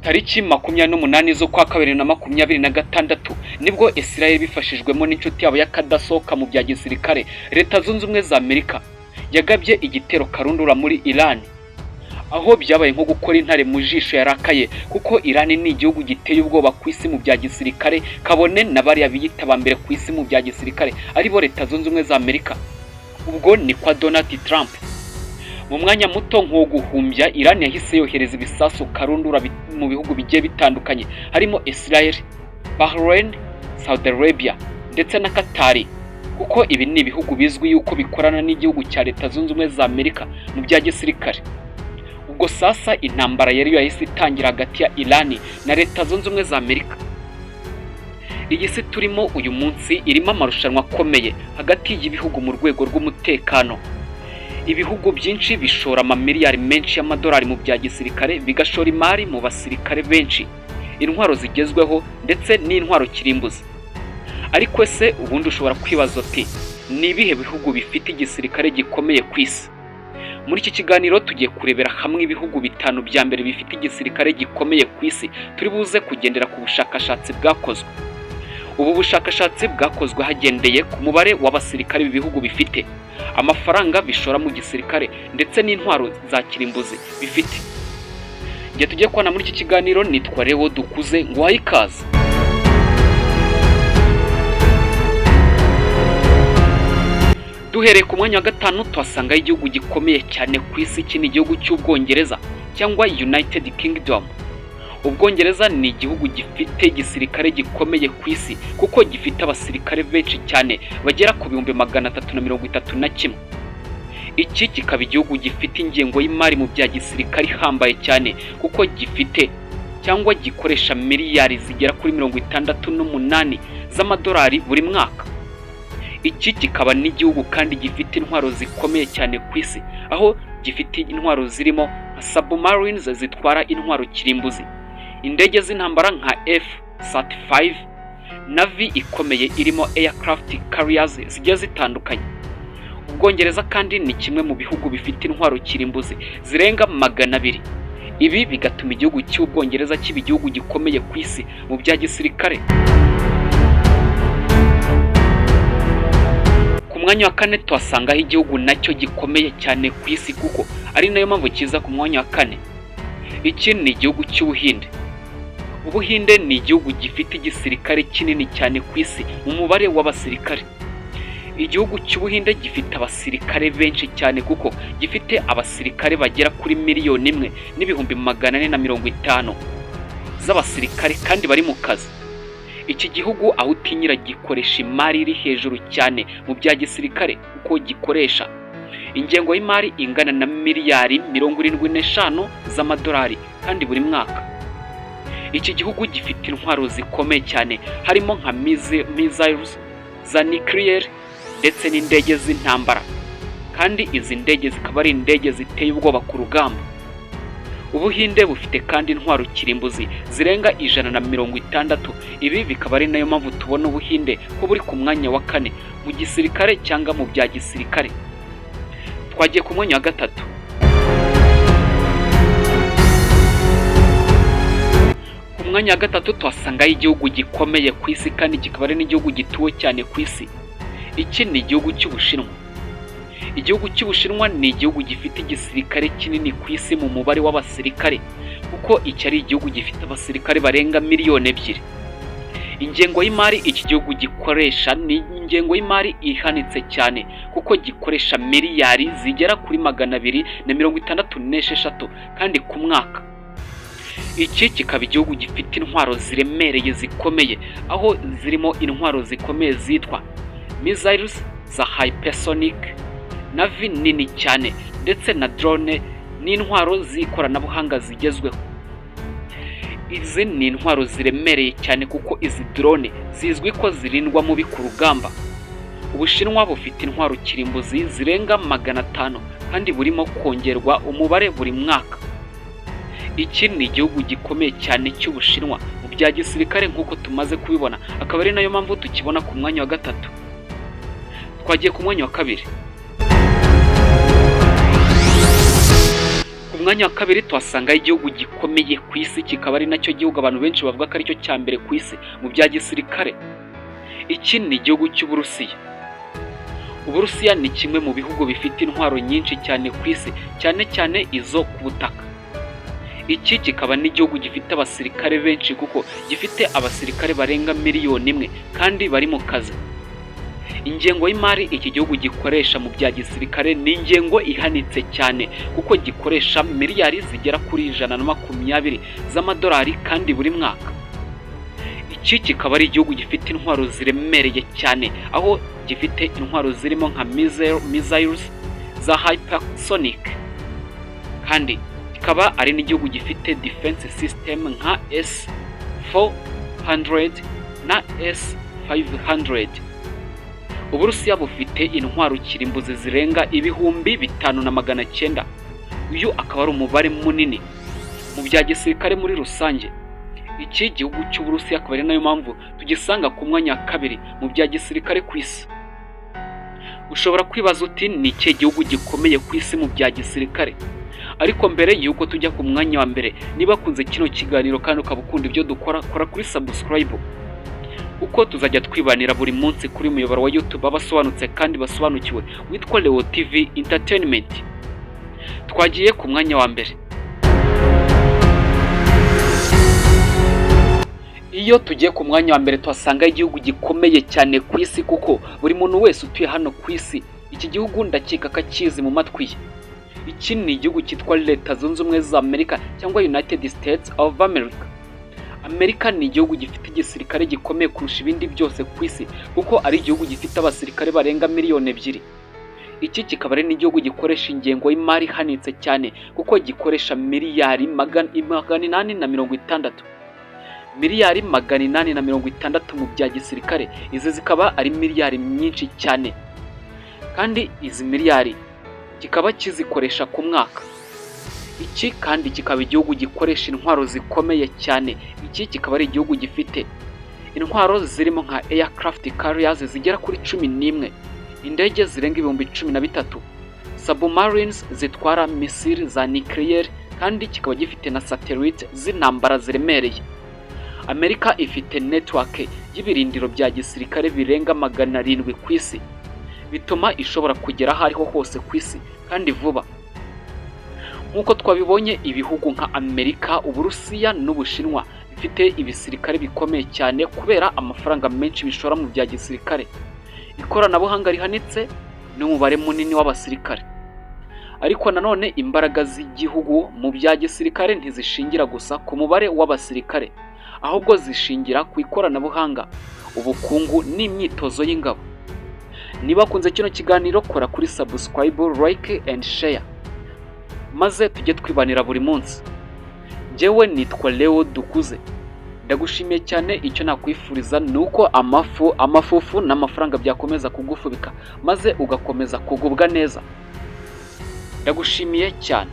Tariki 28 z'ukwa 2026 nibwo Israel bifashijwemo n'inshuti yabo y'akadasohoka mu bya gisirikare Leta Zunze Ubumwe za Amerika yagabye igitero karundura muri Iran, aho byabaye nko gukora intare mu jisho yarakaye, kuko Iran ni igihugu giteye ubwoba ku isi mu bya gisirikare, kabone na bariya biyita bambere ku isi mu bya gisirikare aribo Leta Zunze Ubumwe za Amerika. Ubwo ni kwa Donald Trump. Mu mwanya muto nko guhumbya, Iran yahise yohereza ibisasu karundura mu bihugu bigiye bitandukanye harimo Israel, Bahrain, Saudi Arabia ndetse na Qatar, kuko ibi ni ibihugu bizwi yuko bikorana n'igihugu cya Leta Zunze Ubumwe za Amerika mu bya gisirikare. Ubwo sasa intambara yari yahise itangira hagati ya Iran na Leta Zunze Ubumwe za Amerika. Iyi si turimo uyu munsi irimo amarushanwa akomeye hagati y'ibihugu mu rwego rw'umutekano. Ibihugu byinshi bishora amamiliyari menshi y'amadolari mu bya gisirikare, bigashora imari mu basirikare benshi, intwaro zigezweho ndetse n'intwaro kirimbuzi. Ariko se ubundi ushobora kwibaza ati ni ibihe bihugu bifite igisirikare gikomeye ku isi? Muri iki kiganiro tugiye kurebera hamwe ibihugu bitanu bya mbere bifite igisirikare gikomeye ku isi, turi buze kugendera ku bushakashatsi bwakozwe. Ubu bushakashatsi bwakozwe hagendeye ku mubare w'abasirikare b'ibihugu bifite, amafaranga bishora mu gisirikare ndetse n'intwaro za kirimbuzi bifite. Njye tugiye kubona muri iki kiganiro, nitwa Leo Dukuze, nguhaye ikaze. Duhereye ku mwanya wa gatanu tuhasanga igihugu gikomeye cyane ku isi, iki ni igihugu cy'Ubwongereza cyangwa United Kingdom. Ubwongereza ni igihugu gifite igisirikare gikomeye ku isi, kuko gifite abasirikare benshi cyane bagera ku 331. Iki kikaba igihugu gifite ingengo y'imari mu bya gisirikare ihambaye cyane, kuko gifite cyangwa gikoresha miliyari zigera kuri 68 z'amadolari buri mwaka. Iki kikaba n'igihugu kandi gifite intwaro zikomeye cyane ku isi, aho gifite intwaro zirimo submarines zitwara intwaro kirimbuzi, indege z'intambara nka F-35, Navy ikomeye irimo aircraft carriers zigiye zitandukanye. Ubwongereza kandi ni kimwe mu bihugu bifite intwaro kirimbuzi zirenga 200. Ibi bigatuma igihugu cy'Ubwongereza kiba igihugu gikomeye ku isi mu bya gisirikare. Ku mwanya wa kane tuhasangaho igihugu nacyo gikomeye cyane ku isi, kuko ari nayo mpamvu kiza ku mwanya wa kane. Iki ni igihugu cy'Ubuhinde. Ubuhinde ni igihugu gifite igisirikare kinini cyane ku isi mu mubare w'abasirikare. Igihugu cy'Ubuhinde gifite abasirikare benshi cyane, kuko gifite abasirikare bagera kuri 1,450,000 z'abasirikare kandi bari mu kazi. Iki gihugu aho utinyira gikoresha imari iri hejuru cyane mu bya gisirikare, kuko gikoresha ingengo y'imari ingana na miliyari 75 z'amadolari kandi buri mwaka. Iki gihugu gifite intwaro zikomeye cyane harimo nka missiles za nuclear ndetse n'indege z'intambara, kandi izi ndege zikaba ari indege ziteye ubwoba ku rugamba. Ubuhinde bufite kandi intwaro kirimbuzi zirenga 160. Ibi bikaba ari nayo mpamvu tubona Ubuhinde ko buri ku mwanya wa kane mu gisirikare cyangwa mu bya gisirikare. Twagiye ku mwanya wa gatatu. Ku mwanya wa gatatu tuhasangaho igihugu gikomeye ku isi kandi kikaba ari n'igihugu gituwe cyane ku isi. Iki ni igihugu cy'Ubushinwa. Igihugu cy'Ubushinwa ni igihugu gifite igisirikare kinini ku isi mu mubare w'abasirikare, kuko iki ari igihugu gifite abasirikare barenga 2,000,000. Ingengo y'imari iki gihugu gikoresha ni ingengo y'imari ihanitse cyane, kuko gikoresha miliyari zigera kuri 266 kandi ku mwaka. Iki kikaba igihugu gifite intwaro ziremereye zikomeye, aho zirimo intwaro zikomeye zitwa missiles za hypersonic, Navy nini cyane ndetse na drone n'intwaro z'ikoranabuhanga zigezweho. Izi ni intwaro ziremereye cyane, kuko izi drone zizwi ko zirindwa mubi ku rugamba. Ubushinwa bufite intwaro kirimbuzi zirenga 500 kandi burimo kongerwa umubare buri mwaka. Iki ni igihugu gikomeye cyane cy'Ubushinwa mu bya gisirikare nk'uko tumaze kubibona, akaba ari nayo mpamvu tukibona ku mwanya wa gatatu. Twagiye ku mwanya wa kabiri. Ku mwanya wa kabiri tuhasanga igihugu gikomeye ku isi, kikaba ari nacyo gihugu abantu benshi bavuga ko aricyo cya mbere ku isi mu bya gisirikare. Iki ni igihugu cy'Uburusiya. Uburusiya ni kimwe mu bihugu bifite intwaro nyinshi cyane ku isi, cyane cyane izo ku butaka. Iki kikaba n'igihugu gifite abasirikare benshi kuko gifite abasirikare barenga 1 miliyoni kandi bari mu kazi. Ingengo y'imari iki gihugu gikoresha mu bya gisirikare ni ingengo ihanitse cyane kuko gikoresha miliyari zigera kuri 120 z'amadolari kandi buri mwaka. Iki kikaba ari igihugu gifite intwaro ziremereye cyane, aho gifite intwaro zirimo nka missiles za hypersonic, kandi kikaba ari n'igihugu gifite defense system nka S-400 na S-500. Uburusiya bufite intwaro kirimbuzi zirenga 5,900. Uyu akaba ari umubare munini mu bya gisirikare muri rusange. Iki gihugu cy'Uburusiya akaba ari nayo mpamvu tugisanga ku mwanya wa kabiri mu bya gisirikare ku isi. Ushobora kwibaza uti ni ikihe gihugu gikomeye ku isi mu bya gisirikare? Ariko mbere yuko tujya ku mwanya wa mbere, niba kunze kino kiganiro kandi ukaba ukunda ibyo dukora, kora kuri subscribe, uko tuzajya twibanira buri munsi kuri muyoboro wa YouTube abasobanutse kandi basobanukiwe witwa Leo TV Entertainment. Twagiye ku mwanya wa mbere. Iyo tugiye ku mwanya wa mbere tuhasanga igihugu gikomeye cyane ku isi kuko buri muntu wese utuye hano ku isi iki gihugu ndakeka kakizi mu matwi ye. Iki ni igihugu cyitwa Leta Zunze Ubumwe za Amerika cyangwa United States of America. Amerika ni igihugu gifite igisirikare gikomeye kurusha ibindi byose ku isi kuko ari igihugu gifite abasirikare barenga 2 miliyoni. Iki kikaba ari n'igihugu gikoresha ingengo y'imari ihanitse cyane kuko gikoresha miliyari 860. Miliyari 860 mu bya gisirikare. Izi zikaba ari miliyari nyinshi cyane, kandi izi miliyari kikaba kizikoresha ku mwaka. Iki kandi kikaba igihugu gikoresha intwaro zikomeye cyane. Iki kikaba ari igihugu gifite intwaro zirimo nka aircraft carriers zigera kuri 11, indege zirenga 13,000, submarines zitwara missile za nucleaire, kandi kikaba gifite na satellite z'intambara ziremereye. Amerika ifite network y'ibirindiro bya gisirikare birenga 700 ku isi, bituma ishobora kugera aho ariho hose ku isi kandi vuba. Nkuko twabibonye, ibihugu nka Amerika, Uburusiya n'Ubushinwa bifite ibisirikare bikomeye cyane kubera amafaranga menshi bishora mu bya gisirikare, ikoranabuhanga rihanitse n'umubare munini w'abasirikare. Ariko nanone imbaraga z'igihugu mu bya gisirikare ntizishingira gusa ku mubare w'abasirikare, ahubwo zishingira ku ikoranabuhanga, ubukungu n'imyitozo y'ingabo. Niba kunze kino kiganiro, kora kuri subscribe, like and share, maze tujye twibanira buri munsi. Njyewe nitwa Leo Dukuze. Ndagushimiye cyane. Icyo nakwifuriza nuko amafufu n'amafaranga byakomeza kugufubika maze ugakomeza kugubwa neza. Ndagushimiye cyane.